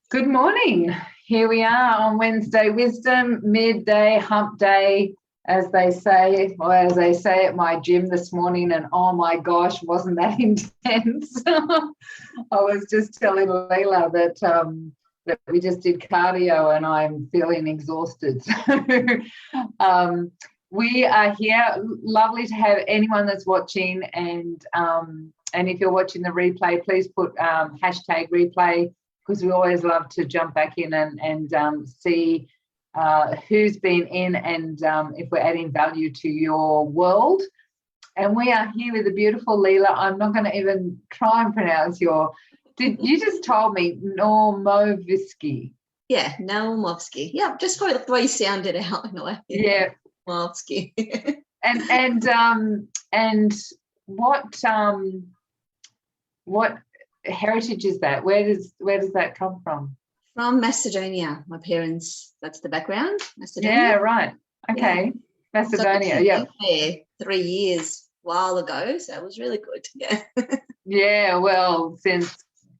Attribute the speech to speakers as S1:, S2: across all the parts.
S1: Good morning. Here we are on Wednesday Wisdom, midday, hump day, as they say, or as they say at my gym this morning. And oh my gosh, wasn't that intense? I was just telling Lila that we just did cardio and I'm feeling exhausted. So we are here. Lovely to have anyone that's watching. And if you're watching the replay, please put hashtag replay, because we always love to jump back in and see who's been in and if we're adding value to your world. And we are here with the beautiful Lila. I'm not going to even try and pronounce you just told me Naumovski.
S2: Yeah, Naumovski. Yeah, just go the way you sounded out in a way.
S1: Yeah.
S2: Naumovski.
S1: and what heritage is that? Where does that come from?
S2: From Macedonia. My parents, that's the background. Macedonia.
S1: Yeah, right. Okay. Yeah. Macedonia. So yeah.
S2: There 3 years a while ago, so it was really good. Yeah.
S1: Yeah. Well, since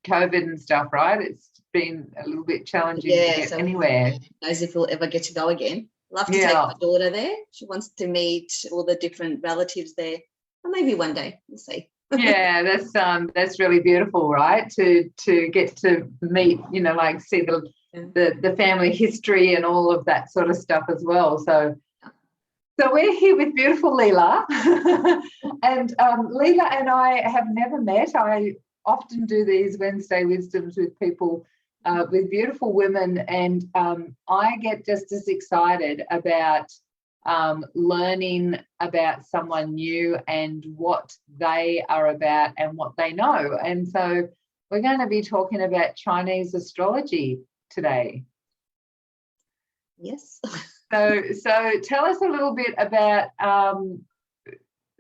S1: COVID and stuff, right? It's been a little bit challenging to get anywhere.
S2: Who knows if we'll ever get to go again. Love to take my daughter there. She wants to meet all the different relatives there. Or maybe one day. We'll see.
S1: Yeah, that's really beautiful, right? To get to meet, like see the family history and all of that sort of stuff as well. So we're here with beautiful Lila, and Lila and I have never met. I often do these Wednesday Wisdoms with people, with beautiful women, and I get just as excited about learning about someone new and what they are about and what they know. And so we're going to be talking about Chinese astrology today.
S2: Yes.
S1: So tell us a little bit about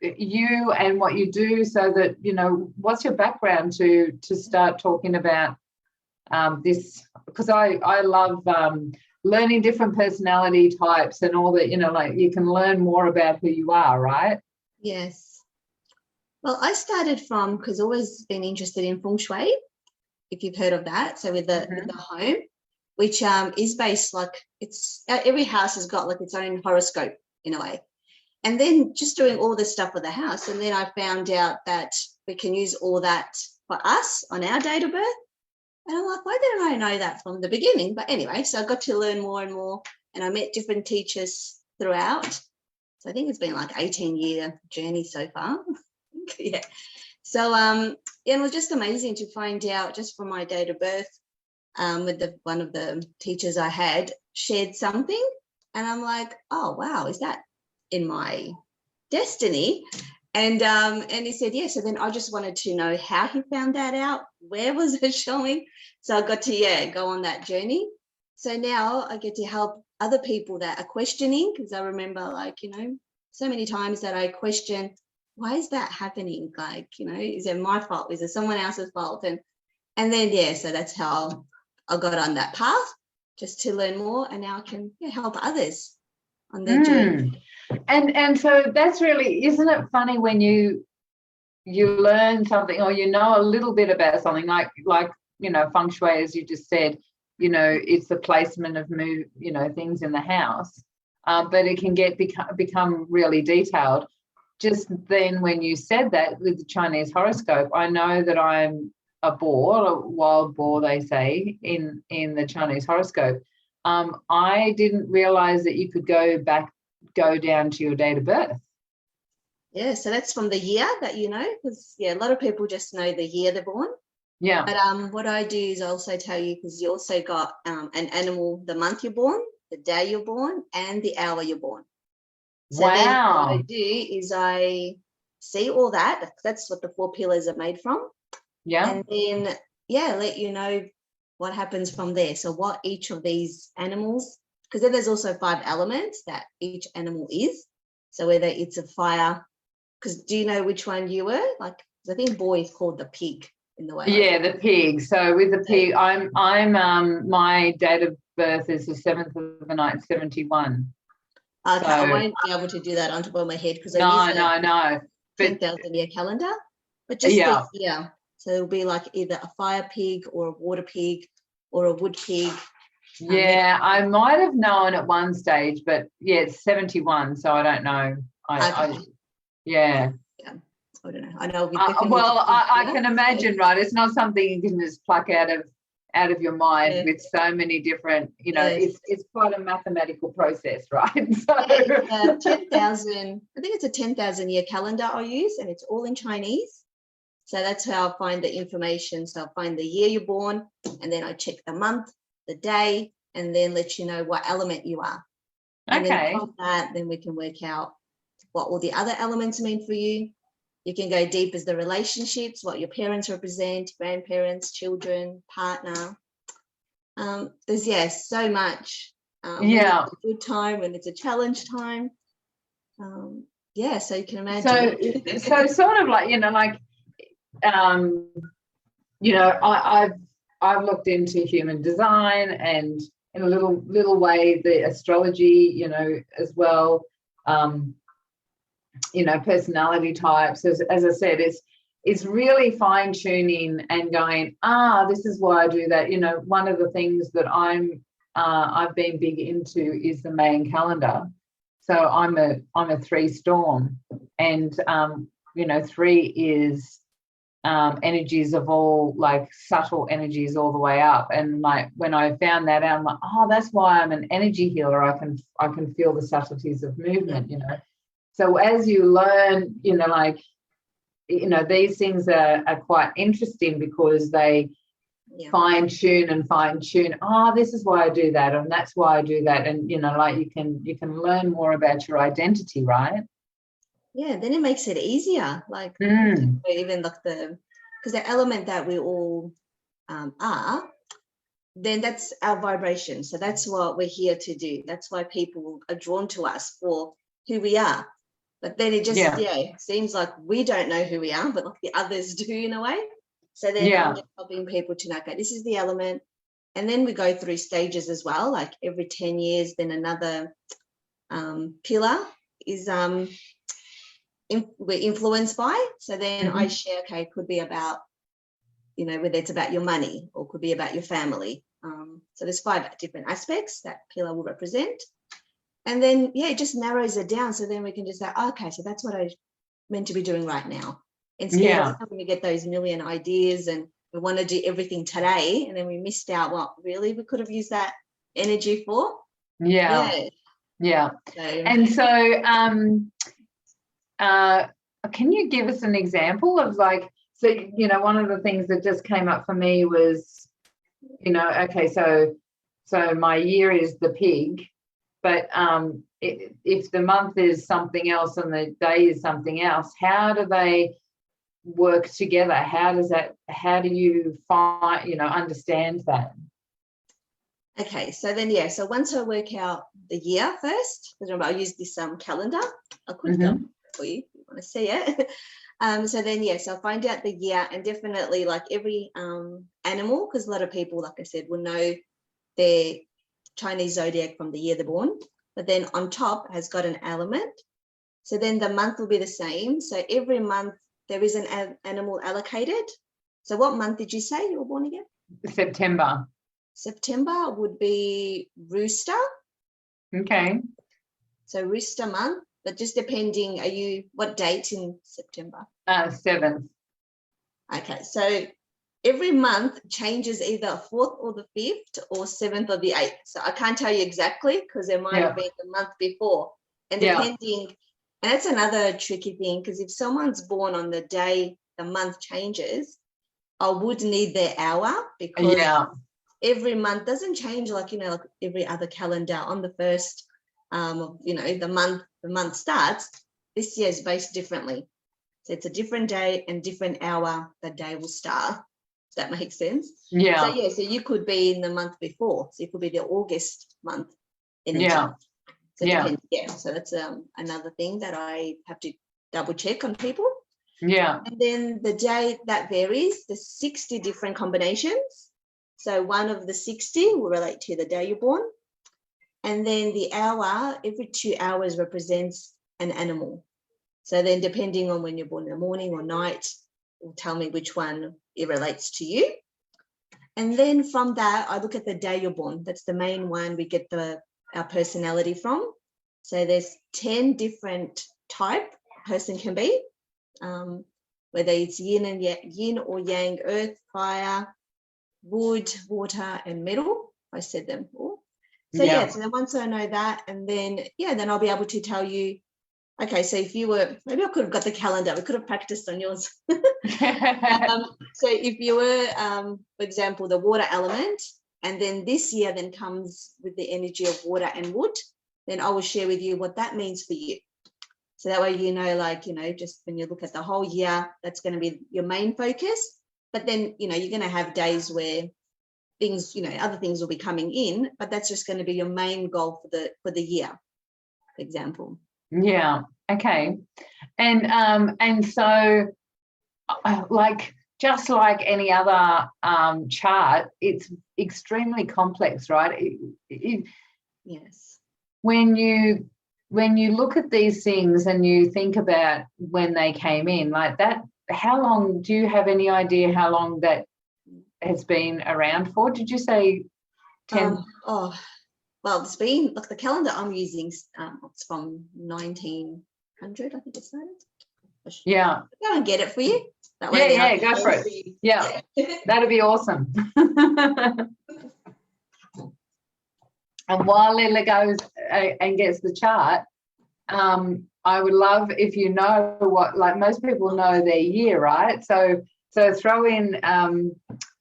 S1: you and what you do, so that, what's your background to start talking about this, because I love learning different personality types and all that, like you can learn more about who you are, right?
S2: Yes. Well, I started from, because I've always been interested in Feng Shui, if you've heard of that. So with the home, which is based it's every house has got its own horoscope in a way. And then just doing all this stuff with the house. And then I found out that we can use all that for us on our date of birth. And I'm like, why didn't I know that from the beginning? But anyway, so I got to learn more and more, and I met different teachers throughout. So I think it's been 18-year journey so far. Yeah. So it was just amazing to find out just from my date of birth, with one of the teachers I had shared something, and I'm like, oh wow, is that in my destiny? And he said, yeah. So then I just wanted to know how he found that out. Where was it showing? So I got to, go on that journey. So now I get to help other people that are questioning, because I remember so many times that I question, why is that happening? Is it my fault? Is it someone else's fault? And then, so that's how I got on that path, just to learn more. And now I can help others on their journey.
S1: And so that's really, isn't it funny when you learn something, or a little bit about something like Feng Shui, as you just said, it's the placement of things in the house, but it can become really detailed. Just then when you said that with the Chinese horoscope, I know that I'm a wild boar, they say in the Chinese horoscope. I didn't realize that you could go down to your date of birth.
S2: Yeah, so that's from the year that because a lot of people just know the year they're born.
S1: Yeah.
S2: But what I do is I also tell you, because you also got an animal, the month you're born, the day you're born, and the hour you're born. So then what I do is I see all that. That's what the 4 pillars are made from.
S1: Yeah.
S2: And then let you know what happens from there. So what each of these animals, because then there's also 5 elements that each animal is. So whether it's a fire, because do you know which one you were? I think boy is called the pig in the way.
S1: Yeah, the pig. So with the pig, I'm my date of birth is the 7th of the 9th, 71.
S2: Okay, so, I won't be able to do that on top of my head because
S1: no.
S2: But 10,000 year calendar. But just So it'll be like either a fire pig or a water pig or a wood pig.
S1: Yeah, I might have known at one stage, but yeah, it's 71, so I don't know. Yeah.
S2: I don't know. I know.
S1: I can imagine, right? It's not something you can just pluck out of your mind with so many different, it's quite a mathematical process, right? So
S2: 10,000, I think it's a 10,000 year calendar I use, and it's all in Chinese. So that's how I find the information. So I find the year you're born, and then I check the month, the day, and then let you know what element you are. And then from that, then we can work out what all the other elements mean for you. You can go deep as the relationships, what your parents represent, grandparents, children, partner. There's so much. When it's a good time, when it's a challenge time. So you can imagine.
S1: So sort of like, I've looked into human design and in a little way the astrology, as well. Personality types, as I said, it's really fine-tuning and going, this is why I do that. One of the things that I've been big into is the Mayan calendar. So I'm a 3 storm, and 3 is energies of all, like subtle energies all the way up. And like when I found that out, I'm like, that's why I'm an energy healer. I can feel the subtleties of movement, So as you learn, these things are quite interesting because they fine tune. This is why I do that, and that's why I do that, and you can learn more about your identity, right?
S2: Yeah, then it makes it easier. Like even like because the element that we all are, then that's our vibration. So that's what we're here to do. That's why people are drawn to us for who we are. But then it just seems like we don't know who we are, but like the others do in a way. So then I'm just helping people to know, okay, this is the element. And then we go through stages as well, like every 10 years, then another pillar is we're influenced by. So then I share, okay, it could be about, whether it's about your money or could be about your family. So there's 5 different aspects that pillar will represent. And then, it just narrows it down. So then we can just say, okay, so that's what I'm meant to be doing right now. Instead of when we get those million ideas and we want to do everything today, and then we missed out what really we could have used that energy for.
S1: Yeah. And so can you give us an example of one of the things that just came up for me was, okay, so my year is the pig. But if the month is something else and the day is something else, how do they work together? How do you find, understand that?
S2: Okay, so then, so once I work out the year first, because remember I use this calendar. I could go for you if you want to see it. So then, so I'll find out the year, and definitely like every animal, because a lot of people, like I said, will know their Chinese zodiac from the year they're born, but then on top has got an element. So then the month will be the same. So every month there is an animal allocated. So what month did you say you were born again?
S1: September.
S2: September would be rooster.
S1: Okay.
S2: So rooster month, but just depending, what date in September?
S1: 7th.
S2: Okay, so every month changes either 4th or the 5th or 7th or the 8th. So I can't tell you exactly because there might have been the month before. And depending, and that's another tricky thing, because if someone's born on the day the month changes, I would need their hour, because every month doesn't change like every other calendar on the first, the month starts. This year is based differently. So it's a different day and different hour the day will start. Does that make sense?
S1: Yeah.
S2: So you could be in the month before. So it could be the August month. Energy. So depends. So that's another thing that I have to double check on people.
S1: Yeah.
S2: And then the day that varies, there's 60 different combinations. So one of the 60 will relate to the day you're born. And then the hour, every 2 hours represents an animal. So then depending on when you're born in the morning or night, will tell me which one it relates to you. And then from that, I look at the day you're born. That's the main one we get our personality from. So there's 10 different type a person can be, whether it's yin or yang, earth, fire, wood, water, and metal. I said them all. So yeah, so then once I know that, and then then I'll be able to tell you, okay, so if you were, maybe I could have got the calendar, we could have practiced on yours. So if you were, for example, the water element, and then this year then comes with the energy of water and wood, then I will share with you what that means for you. So that way, just when you look at the whole year, that's going to be your main focus. But then, you're going to have days where things, other things will be coming in, but that's just going to be your main goal for the year, for example.
S1: Yeah. Okay. And so just like any other chart, it's extremely complex, right?
S2: Yes.
S1: When you look at these things and you think about when they came in like that, how long, do you have any idea how long that has been around for? Did you say 10?
S2: Well, it's been, like the calendar I'm using, it's from 1900, I think it started.
S1: Yeah.
S2: Go and get it for you. That
S1: way go for it. Yeah, that'd be awesome. And while Lila goes and gets the chart, I would love if you know what, like most people know their year, right? So throw in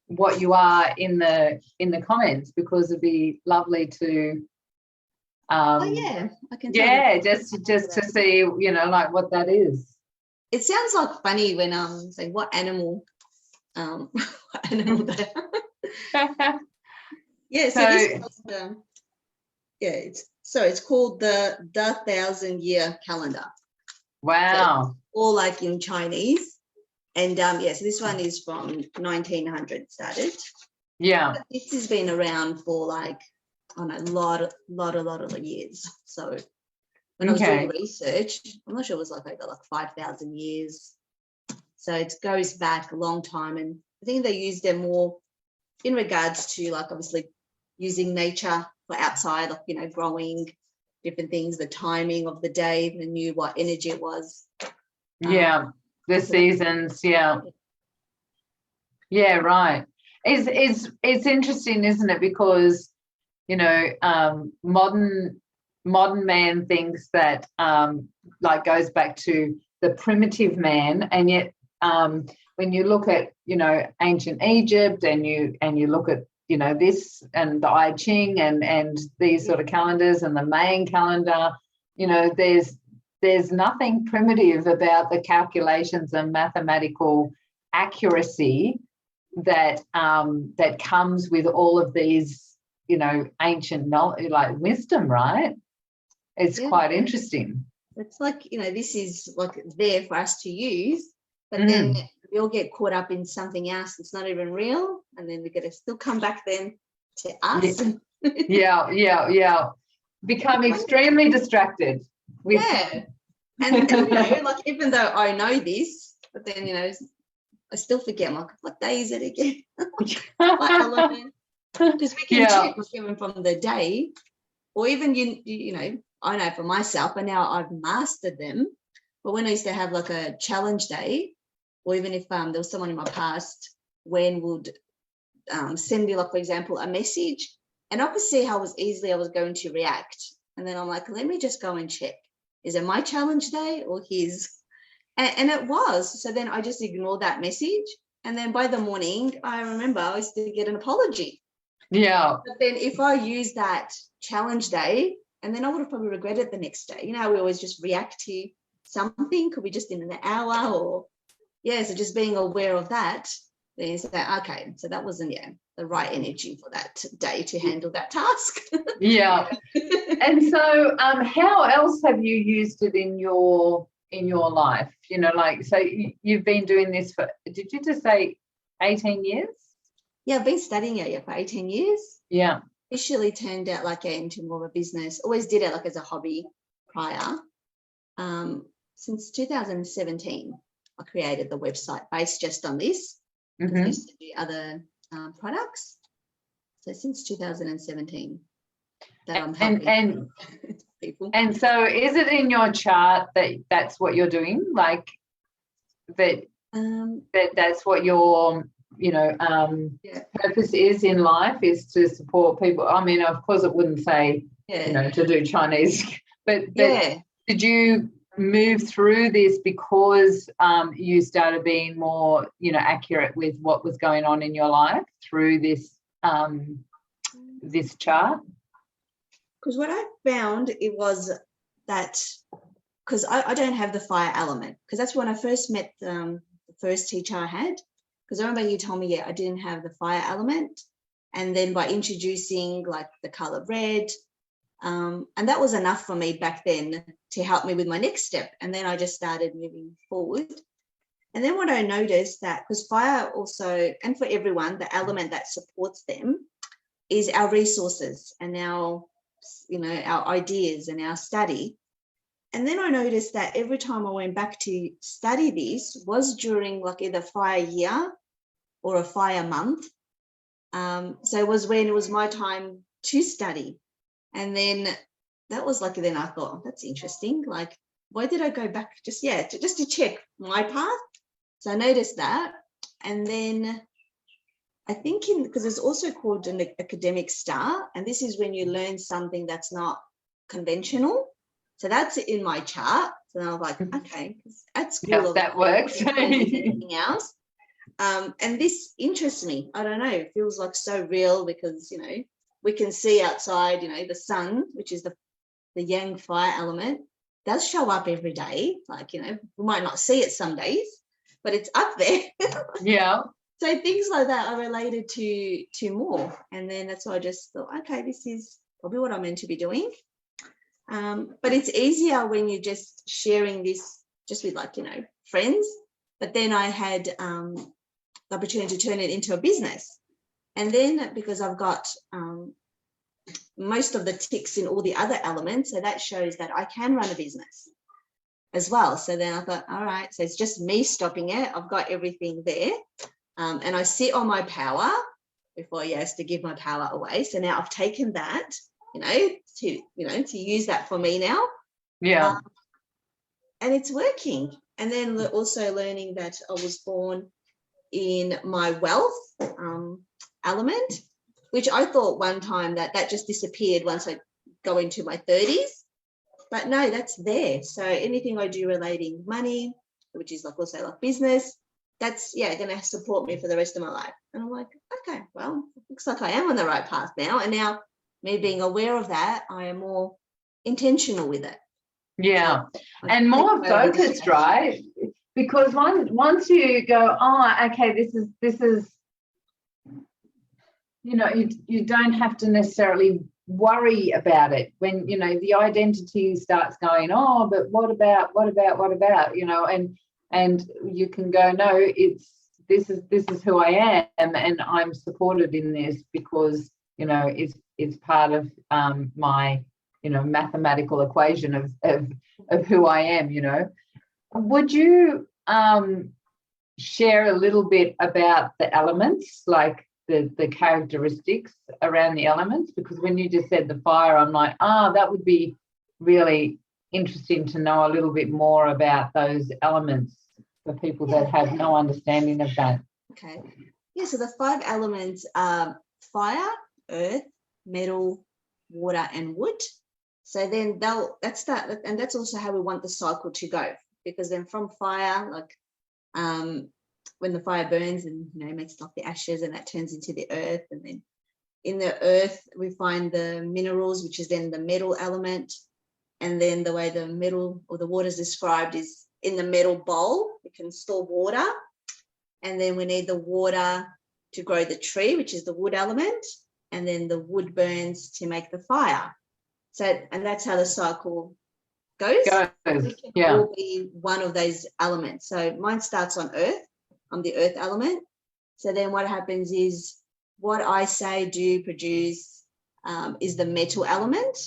S1: what you are in the comments, because it'd be lovely to
S2: I can tell
S1: just to see like what that is.
S2: It sounds like funny when saying what animal what animal they are. It's called the 1,000-year calendar.
S1: Wow.
S2: So all like in Chinese. And so this one is from 1900 started.
S1: Yeah.
S2: But this has been around for like, a lot of years. So when I was doing research, I'm not sure it was like over like 5,000 years. So it goes back a long time. And I think they use them more in regards to like obviously using nature for outside, like, growing different things, the timing of the day, they knew what energy it was.
S1: The seasons. Yeah, right. It's interesting, isn't it? Because modern man thinks that like goes back to the primitive man, and yet when you look at ancient Egypt and you look at this and the I Ching and these sort of calendars and the Mayan calendar, there's nothing primitive about the calculations and mathematical accuracy that comes with all of these ancient knowledge, like wisdom, right? It's quite interesting.
S2: It's like, this is like there for us to use, but then we all get caught up in something else that's not even real, and then we got to still come back then to us.
S1: Become extremely distracted.
S2: And like even though I know this, but then I still forget. I'm like, what day is it again? Because we can check even from the day, or even I know for myself, and now I've mastered them. But when I used to have like a challenge day, or even if there was someone in my past when would send me, like, for example, a message, and I could see how easily I was going to react. And then I'm like, let me just go and check. Is it my challenge day or his? And it was. So then I just ignored that message. And then by the morning, I remember I used to get an apology.
S1: Yeah.
S2: But then if I use that challenge day, and then I would have probably regretted it the next day. We always just react to something. Could be just in an hour or, so just being aware of that. Then you say, okay, so that wasn't the right energy for that day to handle that task.
S1: And so how else have you used it in your life? So you've been doing this for, did you just say 18 years?
S2: I've been studying it for 18 years. Officially turned out into more of a business. Always did it as a hobby prior. Since 2017 I created the website based just on this. I used to do other products. So since 2017 that I'm helping people.
S1: And so is it in your chart that that's what you're doing? Like that that's what your purpose is in life, is to support people? I mean, of course it wouldn't say to do Chinese, but did you move through this because you started being more accurate with what was going on in your life through this this chart?
S2: Because what I found, it was that because I don't have the fire element, because that's when I first met the first teacher I had. Because I remember you told me, I didn't have the fire element. And then by introducing like the color red, and that was enough for me back then to help me with my next step. And then I just started moving forward. And then what I noticed, that because fire also, and for everyone, the element that supports them is our resources and our ideas and our study. And then I noticed that every time I went back to study this was during like either fire year or a fire month. So it was when it was my time to study. And then that was like, then I thought, oh, that's interesting. Like, why did I go back? Just to check my path. So I noticed that. And then I think because it's also called an academic star, and this is when you learn something that's not conventional. So that's in my chart. So I was like, okay, at school,
S1: that works.
S2: Anything else. And this interests me. I don't know. It feels like so real because, we can see outside, the sun, which is the yang fire element, does show up every day. Like, we might not see it some days, but it's up there.
S1: Yeah.
S2: So things like that are related to more. And then that's why I just thought, okay, this is probably what I'm meant to be doing. But it's easier when you're just sharing this just with friends. But then I had the opportunity to turn it into a business. And then because I've got most of the ticks in all the other elements, so that shows that I can run a business as well. So then I thought, all right, so it's just me stopping it. I've got everything there. And I sit on my power before I used to give my power away. So now I've taken that, to use that for me now.
S1: Yeah.
S2: And it's working. And then also learning that I was born in my wealth element, which I thought one time that just disappeared once I go into my 30s. But no, that's there. So anything I do relating money, which is also like business, that's going to support me for the rest of my life. And I'm like, okay, well, looks like I am on the right path now. And now me being aware of that, I am more intentional with it.
S1: Yeah. And more focused, right? Because once you go, oh, okay, this is you don't have to necessarily worry about it when the identity starts going, oh, but what about and you can go, no, this is who I am, and I'm supported in this because it's part of my mathematical equation of who I am. Would you share a little bit about the elements, like the characteristics around the elements? Because when you just said the fire, I'm like, that would be really interesting to know a little bit more about those elements for people that have no understanding of that.
S2: Okay. Yeah, so the 5 elements are fire, earth, metal, water, and wood. So then that's that, and that's also how we want the cycle to go, because then from fire, like when the fire burns and makes like the ashes, and that turns into the earth, and then in the earth we find the minerals, which is then the metal element. And then the way the metal or the water is described is in the metal bowl. We can store water, and then we need the water to grow the tree, which is the wood element, and then the wood burns to make the fire. So, and that's how the cycle goes. Yeah. All be one of those elements. So mine starts on earth. I'm the earth element. So then what happens is what I say, do, produce is the metal element.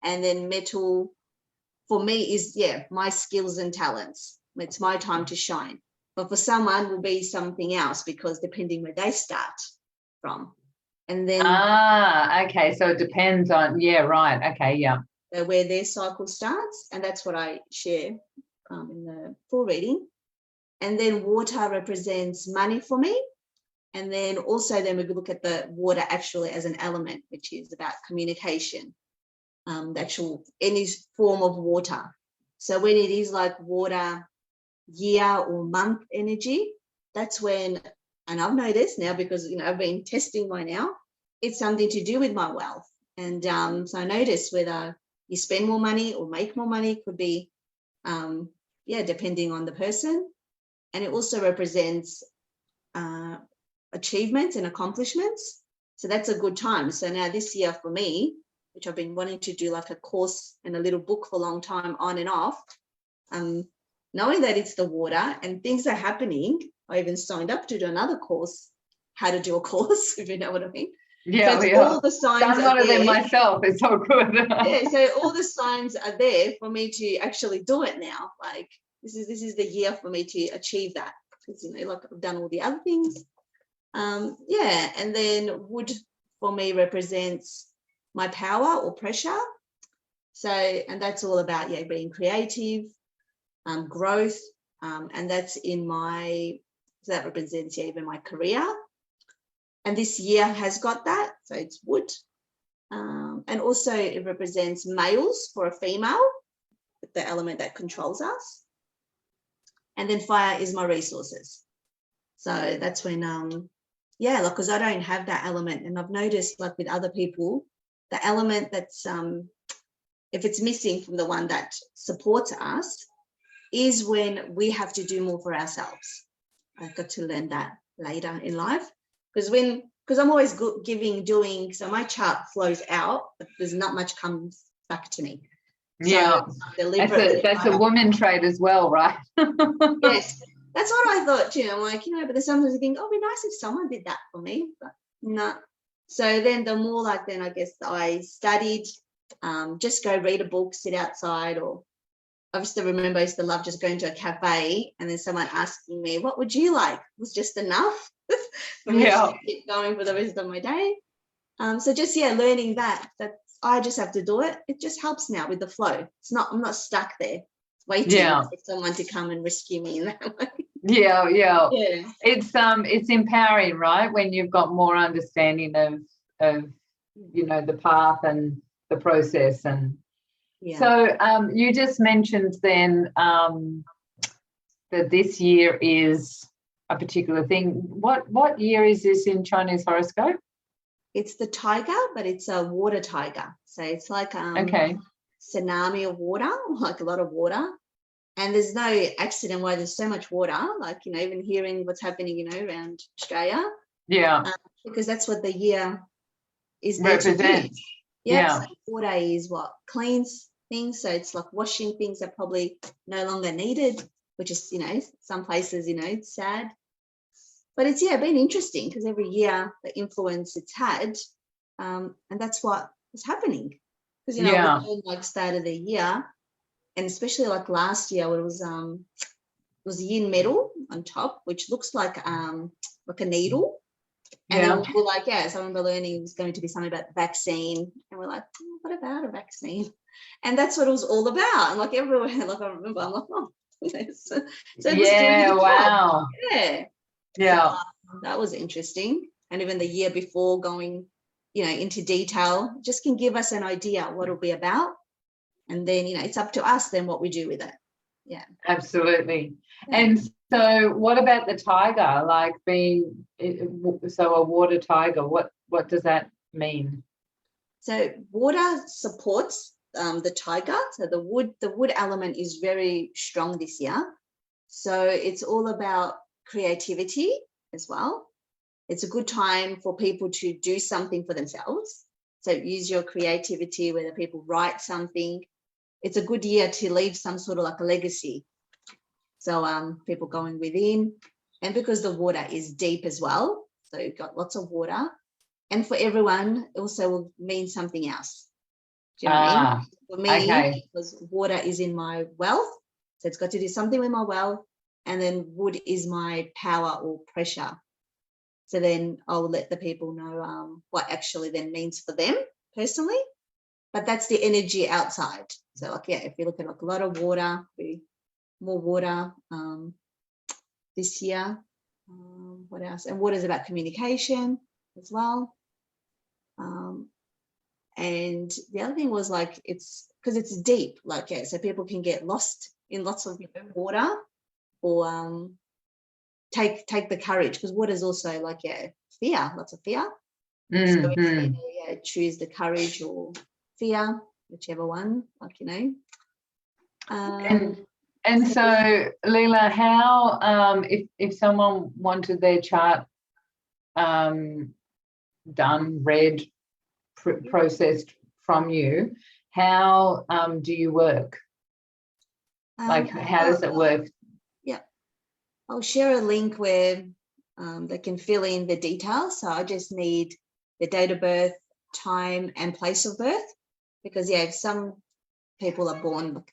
S2: And then metal for me is, my skills and talents. It's my time to shine. but for someone will be something else, because depending where they start from. And then
S1: okay, so it depends on, yeah, right, okay, yeah,
S2: where their cycle starts, and that's what I share in the full reading. And then water represents money for me. And then also then we look at the water actually as an element, which is about communication, the actual any form of water. So when it is like water year or month energy, that's when, and I've noticed now, because I've been testing mine now, it's something to do with my wealth. And so I notice whether you spend more money or make more money, could be depending on the person. And it also represents achievements and accomplishments. So that's a good time. So now this year for me, which I've been wanting to do like a course and a little book for a long time, on and off, knowing that it's the water and things are happening, I even signed up to do another course, how to do a course, if you know what I mean.
S1: Yeah,
S2: so all the signs
S1: done one
S2: are
S1: of them
S2: there.
S1: myself. It's so good.
S2: Yeah, so all the signs are there for me to actually do it now. Like this is the year for me to achieve that, because like I've done all the other things. And then wood for me represents my power or pressure. So, and that's all about being creative, growth, and that's in my, so that represents even my career. And this year has got that, so it's wood. And also it represents males for a female, the element that controls us. And then fire is my resources. So that's when, because I don't have that element. And I've noticed, like with other people, the element that's, if it's missing from the one that supports us, is when we have to do more for ourselves. I've got to learn that later in life, because I'm always doing, so my chart flows out, but there's not much comes back to me.
S1: Yeah,
S2: so
S1: that's a woman trait as well, right?
S2: Yes, that's what I thought too. I'm like, but there's sometimes I think, oh, it'd be nice if someone did that for me, but no. So then the more like, then I guess I studied, just go read a book, sit outside, or I used to remember I used to love just going to a cafe and then someone asking me, what would you like? It was just enough for me to keep going for the rest of my day. So just, learning that I just have to do it. It just helps now with the flow. I'm not stuck there waiting for someone to come and rescue me in that way.
S1: Yeah. It's empowering, right? When you've got more understanding of the path and the process. And so you just mentioned then that this year is a particular thing. What year is this in Chinese horoscope?
S2: It's the tiger, but it's a water tiger. So it's like tsunami of water, like a lot of water. And there's no accident why there's so much water, like, even hearing what's happening, around Australia. Yeah. Because that's what the year is there to do. Yeah. So water is what cleans things. So it's like washing things that probably no longer needed, which is, some places, it's sad. But it's, been interesting because every year the influence it's had, and that's what is happening. Because, like start of the year, and especially like last year where it was yin metal on top, which looks like a needle. And then we're like, so I remember learning it was going to be something about vaccine. And we're like, what about a vaccine? And that's what it was all about. And like everywhere, like I remember, I'm like, oh, so wow. Yeah. So, that was interesting. And even the year before going, into detail, just can give us an idea what it'll be about. And then, it's up to us then what we do with it. Yeah. Absolutely.
S1: Yeah. And so what about the tiger, like being, so a water tiger, what does that mean?
S2: So water supports the tiger. So the wood element is very strong this year. So it's all about creativity as well. It's a good time for people to do something for themselves. So use your creativity, whether people write something. It's a good year to leave some sort of like a legacy. So people going within, and because the water is deep as well, so you've got lots of water, and for everyone it also will mean something else. Do you know what I mean? For me, because water is in my wealth, so it's got to do something with my wealth, and then wood is my power or pressure. So then I'll let the people know what actually then means for them personally. But that's the energy outside. So like, yeah, if you look at like a lot of water, more water this year. What else? And water is about communication as well. And the other thing was like, it's because it's deep, like, yeah, so people can get lost in lots of water, or take the courage, because water is also like, yeah, fear, lots of fear. So if you choose the courage or fear, whichever one, like, you know.
S1: And so Lila, how if someone wanted their chart done, read, processed from you, how do you work? Like, how does it work?
S2: Yeah, I'll share a link where they can fill in the details. So I just need the date of birth, time, and place of birth, because yeah, if some people are born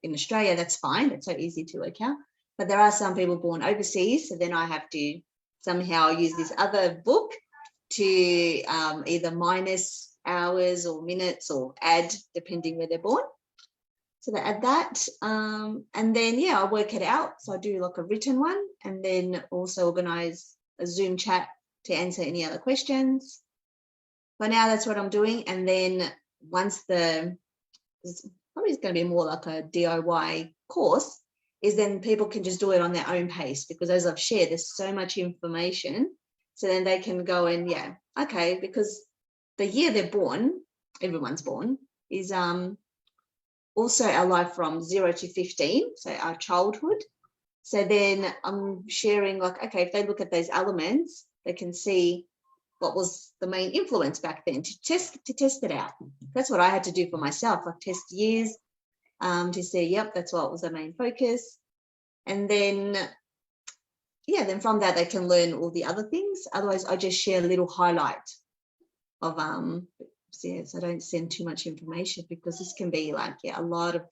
S2: in Australia, that's fine, it's so easy to work out. But there are some people born overseas, so then I have to somehow use this other book to either minus hours or minutes or add, depending where they're born. So they add that, and then yeah, I'll work it out. So I do like a written one, and then also organize a Zoom chat to answer any other questions. For now, that's what I'm doing. And then once probably it's going to be more like a DIY course, is then people can just do it on their own pace, because as I've shared, there's so much information. So then they can go and, yeah, okay, because the year they're born, everyone's born, is also our life from 0 to 15, so our childhood. So then I'm sharing like, okay, if they look at those elements, they can see what was the main influence back then, to test it out. That's what I had to do for myself, like test years to see, yep, that's what was the main focus. And then, yeah, then from that they can learn all the other things. Otherwise, I just share a little highlight of so I don't send too much information, because this can be like, yeah, a lot of,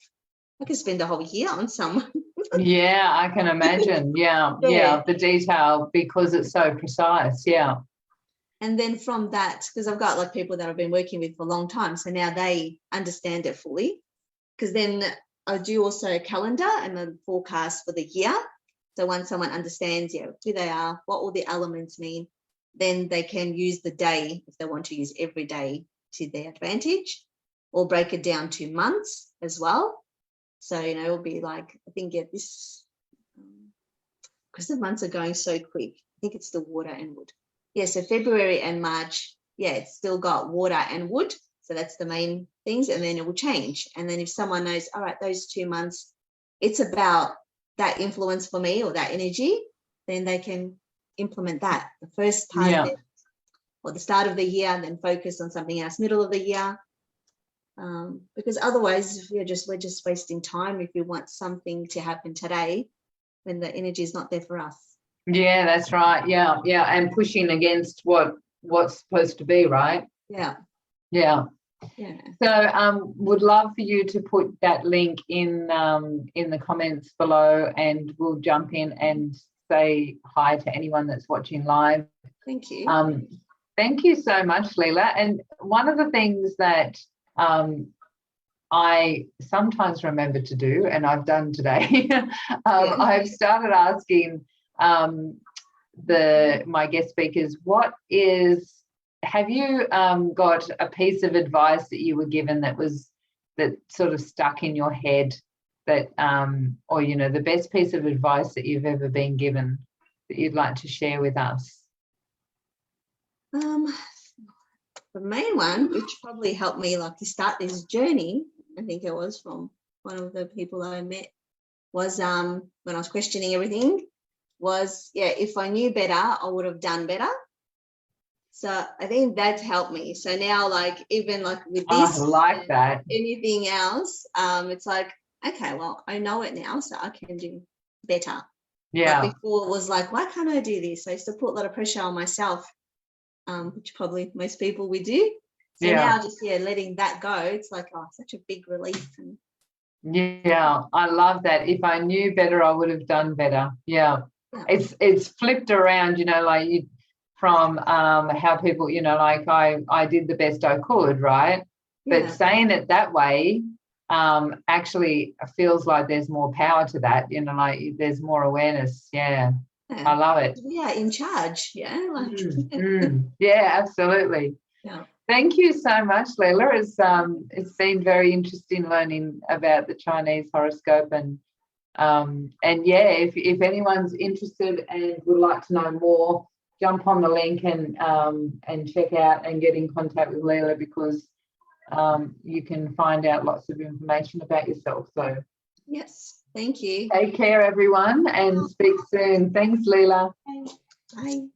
S2: I could spend a whole year on someone.
S1: Yeah, I can imagine. Yeah, the detail, because it's so precise. Yeah.
S2: And then from that, because I've got like people that I've been working with for a long time, so now they understand it fully. Because then I do also a calendar and a forecast for the year. So once someone understands, yeah, who they are, what all the elements mean, then they can use the day, if they want to use every day to their advantage, or break it down to months as well. So, you know, it'll be like, I think, yeah, this, because the months are going so quick. I think it's the water and wood. Yeah, so February and March, yeah, it's still got water and wood. So that's the main things, and then it will change. And then if someone knows, all right, those 2 months, it's about that influence for me or that energy, then they can implement that. The first part of it, or the start of the year, and then focus on something else middle of the year. Because otherwise we're just wasting time if we want something to happen today when the energy is not there for us.
S1: Yeah, that's right. Yeah, and pushing against what's supposed to be, right?
S2: Yeah.
S1: So would love for you to put that link in the comments below, and we'll jump in and say hi to anyone that's watching live.
S2: Thank you.
S1: Thank you so much, Lila. And one of the things that I sometimes remember to do, and I've done today, I've started asking my guest speakers, have you got a piece of advice that you were given that sort of stuck in your head, that or, you know, the best piece of advice that you've ever been given that you'd like to share with us?
S2: The main one, which probably helped me like to start this journey, I think it was from one of the people that I met, was when I was questioning everything, was, yeah, if I knew better, I would have done better. So I think that helped me. So now, like, even like with this,
S1: I like that.
S2: Anything else, it's like, okay, well, I know it now, so I can do better.
S1: Yeah.
S2: But before it was like, why can't I do this? I used to put a lot of pressure on myself, which probably most people would do. So now just, letting that go, it's like, oh, such a big relief. And
S1: Yeah, I love that. If I knew better, I would have done better. Yeah.
S2: Yeah.
S1: It's flipped around, like you from how people, like I did the best I could, right? But
S2: Yeah.
S1: saying it that way actually feels like there's more power to that, like there's more awareness. Yeah. I love it.
S2: Yeah, in charge. Yeah. Like
S1: Yeah, absolutely.
S2: yeah.
S1: Thank you so much, Lila. It's been very interesting learning about the Chinese horoscope and yeah, if anyone's interested and would like to know more, jump on the link and check out and get in contact with Lila, because you can find out lots of information about yourself. So
S2: Yes. Thank you.
S1: take care, everyone, and speak soon. Thanks, Lila.
S2: Bye.